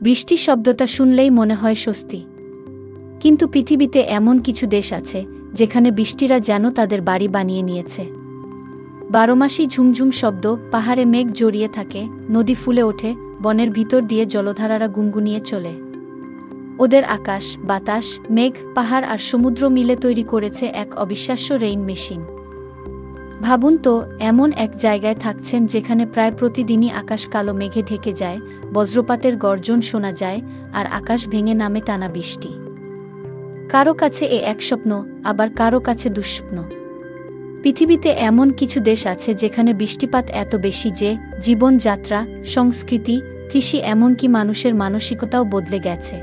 বৃষ্টি শব্দটা শুনলেই মনে হয় স্বস্তি। কিন্তু পৃথিবীতে এমন কিছু দেশ আছে যেখানে বৃষ্টিরা যেন তাদের বাড়ি বানিয়ে নিয়েছে। বারোমাসি ঝুমঝুম শব্দ, পাহাড়ে মেঘ জড়িয়ে থাকে, নদী ফুলে ওঠে, বনের ভিতর দিয়ে জলধারারা গুনগুনিয়ে চলে। ওদের আকাশ, বাতাস, মেঘ, পাহাড় আর সমুদ্র মিলে তৈরি করেছে এক অবিশ্বাস্য রেইন মেশিন। ভাবুন তো, এমন এক জায়গায় থাকছেন যেখানে প্রায় প্রতিদিনই আকাশ কালো মেঘে ঢেকে যায়, বজ্রপাতের গর্জন শোনা যায়, আর আকাশ ভেঙে নামে টানা বৃষ্টি। কারো কাছে এ এক স্বপ্ন, আবার কারো কাছে দুঃস্বপ্ন। পৃথিবীতে এমন কিছু দেশ আছে যেখানে বৃষ্টিপাত এত বেশি যে জীবনযাত্রা, সংস্কৃতি, কৃষি, এমনকি মানুষের মানসিকতাও বদলে গেছে।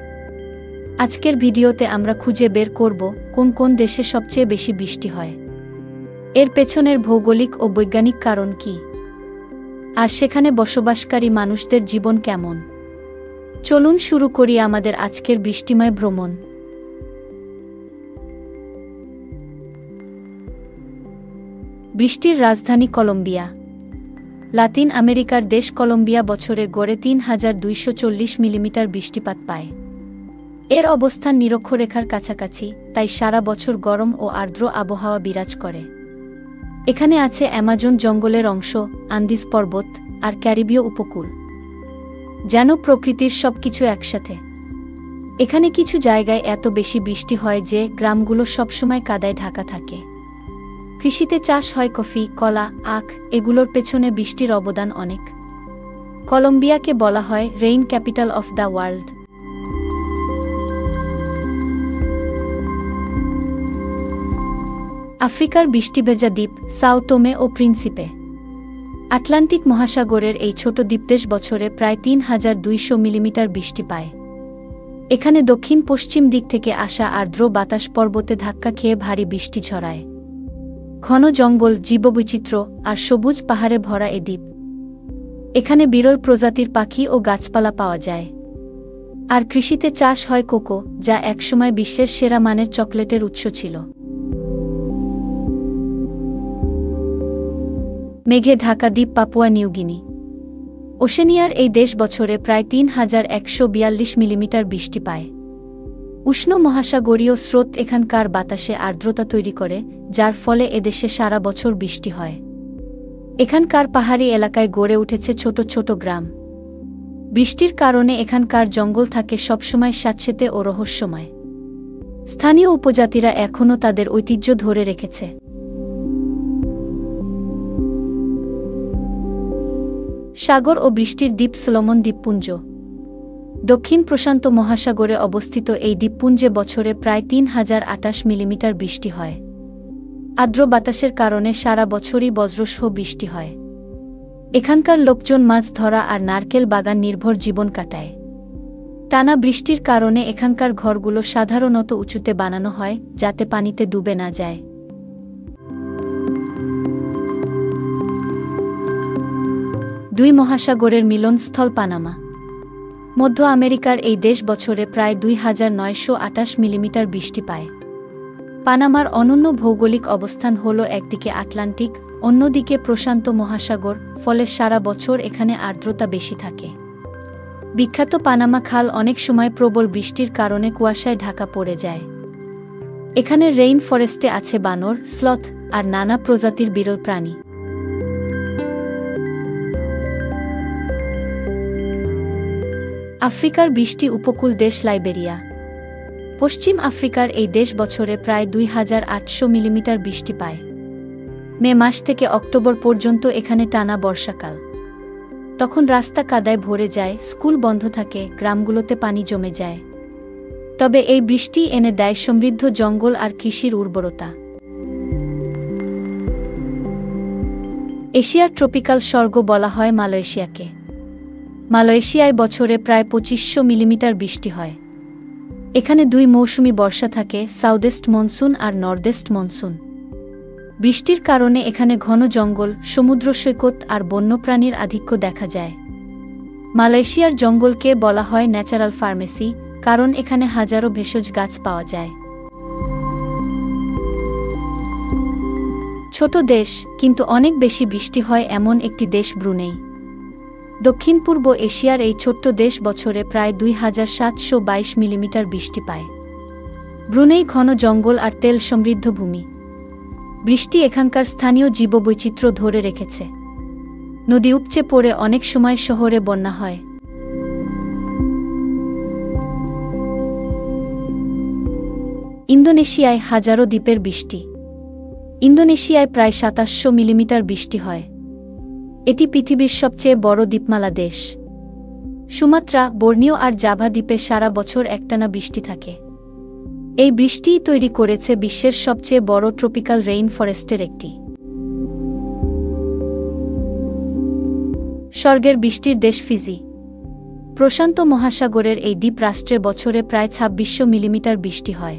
আজকের ভিডিওতে আমরা খুঁজে বের করব কোন কোন দেশে সবচেয়ে বেশি বৃষ্টি হয়, এর পেছনের ভৌগোলিক ও বৈজ্ঞানিক কারণ কি, আর সেখানে বসবাসকারী মানুষদের জীবন কেমন। চলুন শুরু করি আমাদের আজকের বৃষ্টিময় ভ্রমণ। বৃষ্টির রাজধানী কলম্বিয়া। লাতিন আমেরিকার দেশ কলম্বিয়া বছরে গড়ে ৩,২৪০ মিলিমিটার বৃষ্টিপাত পায়। এর অবস্থান নিরক্ষরেখার কাছাকাছি, তাই সারা বছর গরম ও আর্দ্র আবহাওয়া বিরাজ করে। এখানে আছে অ্যামাজন জঙ্গলের অংশ, আন্দিজ পর্বত, আর ক্যারিবীয় উপকূল, যেন প্রকৃতির সবকিছু একসাথে। এখানে কিছু জায়গায় এত বেশি বৃষ্টি হয় যে গ্রামগুলো সবসময় কাদায় ঢাকা থাকে। কৃষিতে চাষ হয় কফি, কলা, আখ, এগুলোর পেছনে বৃষ্টির অবদান অনেক। কলম্বিয়াকে বলা হয় rain capital of the world. আফ্রিকার বৃষ্টিভেজা দ্বীপ সাও টোমে ও প্রিন্সিপে। আটলান্টিক মহাসাগরের এই ছোট দ্বীপদেশ বছরে প্রায় ৩,২০০ মিলিমিটার বৃষ্টি পায়। এখানে দক্ষিণ পশ্চিম দিক থেকে আসা আর্দ্র বাতাস পর্বতে ধাক্কা খেয়ে ভারী বৃষ্টি ছড়ায়। ঘন জঙ্গল, জীববৈচিত্র্য আর সবুজ পাহাড়ে ভরা এ দ্বীপ। এখানে বিরল প্রজাতির পাখি ও গাছপালা পাওয়া যায়। আর কৃষিতে চাষ হয় কোকো, যা একসময় বিশ্বের সেরা মানের চকলেটের উৎস ছিল। মেঘে ঢাকা দ্বীপ পাপুয়া নিউগিনি। ওশেনিয়ার এই দেশ বছরে প্রায় ৩,১৪২ মিলিমিটার বৃষ্টি পায়। উষ্ণ মহাসাগরীয় স্রোত এখানকার বাতাসে আর্দ্রতা তৈরি করে, যার ফলে এদেশে সারা বছর বৃষ্টি হয়। এখানকার পাহাড়ি এলাকায় গড়ে উঠেছে ছোট ছোট গ্রাম। বৃষ্টির কারণে এখানকার জঙ্গল থাকে সবসময় স্যাঁতসেঁতে ও রহস্যময়। স্থানীয় উপজাতিরা এখনও তাদের ঐতিহ্য ধরে রেখেছে। সাগর ও বৃষ্টির দ্বীপ সলোমন দ্বীপপুঞ্জ। দক্ষিণ প্রশান্ত মহাসাগরে অবস্থিত এই দ্বীপপুঞ্জে বছরে প্রায় ৩,০২৮ মিলিমিটার বৃষ্টি হয়। আর্দ্র বাতাসের কারণে সারা বছরই বজ্রসহ বৃষ্টি হয়। এখানকার লোকজন মাছ ধরা আর নারকেল বাগান নির্ভর জীবন কাটায়। টানা বৃষ্টির কারণে এখানকার ঘরগুলো সাধারণত উঁচুতে বানানো হয়, যাতে পানিতে ডুবে না যায়। দুই মহাসাগরের মিলনস্থল পানামা। মধ্য আমেরিকার এই দেশ বছরে প্রায় ২,৯২৮ মিলিমিটার বৃষ্টি পায়। পানামার অনন্য ভৌগোলিক অবস্থান হল একদিকে আটলান্টিক, অন্যদিকে প্রশান্ত মহাসাগর, ফলে সারা বছর এখানে আর্দ্রতা বেশি থাকে। বিখ্যাত পানামা খাল অনেক সময় প্রবল বৃষ্টির কারণে কুয়াশায় ঢাকা পড়ে যায়। এখানে রেইন ফরেস্টে আছে বানর, স্লথ আর নানা প্রজাতির বিরল প্রাণী। আফ্রিকার বৃষ্টি উপকূল দেশ লাইবেরিয়া। পশ্চিম আফ্রিকার এই দেশ বছরে প্রায় ২,৮০০ মিলিমিটার বৃষ্টি পায়। মে মাস থেকে অক্টোবর পর্যন্ত এখানে টানা বর্ষাকাল। তখন রাস্তা কাদায় ভরে যায়, স্কুল বন্ধ থাকে, গ্রামগুলোতে পানি জমে যায়। তবে এই বৃষ্টি এনে দেয় সমৃদ্ধ জঙ্গল আর কৃষির উর্বরতা। এশিয়ার ট্রপিক্যাল স্বর্গ বলা হয় মালয়েশিয়াকে। মালয়েশিয়ায় বছরে প্রায় ২৫০০ মিলিমিটার বৃষ্টি হয়। এখানে দুই মৌসুমি বর্ষা থাকে, সাউথওয়েস্ট মনসুন আর নর্থওয়েস্ট মনসুন। বৃষ্টির কারণে এখানে ঘন জঙ্গল, সমুদ্র সৈকত আর বন্যপ্রাণীর আধিক্য দেখা যায়। মালয়েশিয়ার জঙ্গলকে বলা হয় ন্যাচারাল ফার্মেসি, কারণ এখানে হাজারো ভেষজ গাছ পাওয়া যায়। ছোট দেশ, কিন্তু অনেক বেশি বৃষ্টি হয় এমন একটি দেশ ব্রুনেই। দক্ষিণ পূর্ব এশিয়ার এই ছোট্ট দেশ বছরে প্রায় 2722 মিলিমিটার বৃষ্টি পায়। ব্রুনেই ঘন জঙ্গল আর তেল সমৃদ্ধ ভূমি। বৃষ্টি এখানকার স্থানীয় জীববৈচিত্র্য ধরে রেখেছে। নদী উপচে পড়ে অনেক সময় শহরে বন্যা হয়। ইন্দোনেশিয়ায় হাজারো দ্বীপের বৃষ্টি। ইন্দোনেশিয়ায় প্রায় 2700 মিলিমিটার বৃষ্টি হয়। এটি পৃথিবীর সবচেয়ে বড় দ্বীপমালা দেশ। সুমাত্রা, বর্নিও আর জাভা দ্বীপে সারা বছর একটানা বৃষ্টি থাকে। এই বৃষ্টিই তৈরি করেছে বিশ্বের সবচেয়ে বড় ট্রপিক্যাল রেইন ফরেস্টের একটি। স্বর্গের বৃষ্টির দেশ ফিজি। প্রশান্ত মহাসাগরের এই দ্বীপ রাষ্ট্রে বছরে প্রায় 2600 মিলিমিটার বৃষ্টি হয়।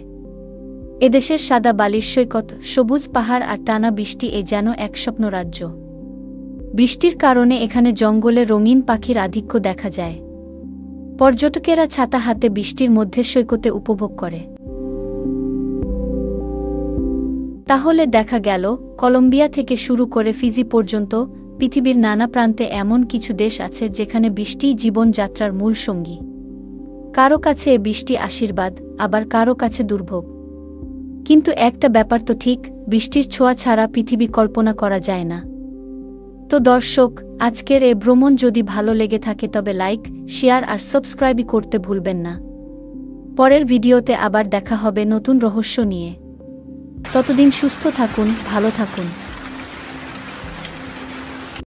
এদেশের সাদা বালির সৈকত, সবুজ পাহাড় আর টানা বৃষ্টি যেন এক স্বপ্ন রাজ্য। বৃষ্টির কারণে এখানে জঙ্গলে রঙিন পাখির আধিক্য দেখা যায়। পর্যটকেরা ছাতা হাতে বৃষ্টির মধ্যে সৈকতে উপভোগ করে। তাহলে দেখা গেল, কলম্বিয়া থেকে শুরু করে ফিজি পর্যন্ত পৃথিবীর নানা প্রান্তে এমন কিছু দেশ আছে যেখানে বৃষ্টিই জীবনযাত্রার মূল সঙ্গী। কারো কাছে এ বৃষ্টি আশীর্বাদ, আবার কারো কাছে দুর্ভোগ। কিন্তু একটা ব্যাপার তো ঠিক, বৃষ্টির ছোঁয়া ছাড়া পৃথিবী কল্পনা করা যায় না। তো দর্শক, আজকের এ ভ্রমণ যদি ভালো লেগে থাকে তবে লাইক, শেয়ার আর সাবস্ক্রাইব করতে ভুলবেন না। পরের ভিডিওতে আবার দেখা হবে নতুন রহস্য নিয়ে। ততদিন সুস্থ থাকুন, ভালো থাকুন।